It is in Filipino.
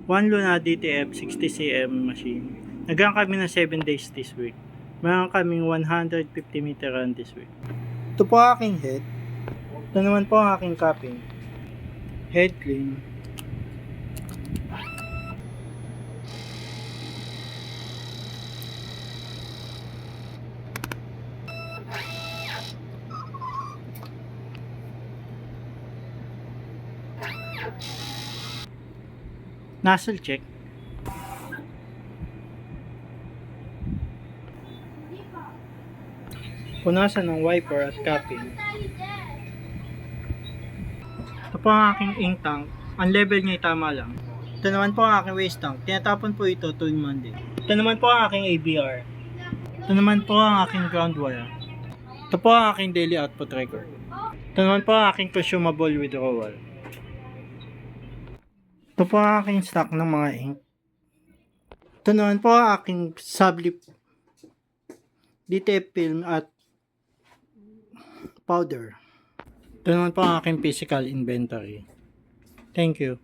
One Luna DTF 60cm machine. Nagkaroon kami ng 7 days this week. Meron kaming 150 meter run this week. Ito po aking head. Ito naman po ang aking capping. Head clean. Nozzle check. Punasan ng wiper at capping. Ito po ang aking ink tank. Ang level niya ay tama lang. Ito naman po ang aking waste tank. Tinatapon po ito tuwing Monday. Ito naman po ang aking ABR. Ito naman po ang aking ground wire. Ito po ang aking daily output record. Ito naman po ang aking consumable withdrawal. Ito po ang aking stock ng mga ink. Ito naman po ang aking sublip DTF film at powder. Ito naman po ang aking physical inventory. Thank you.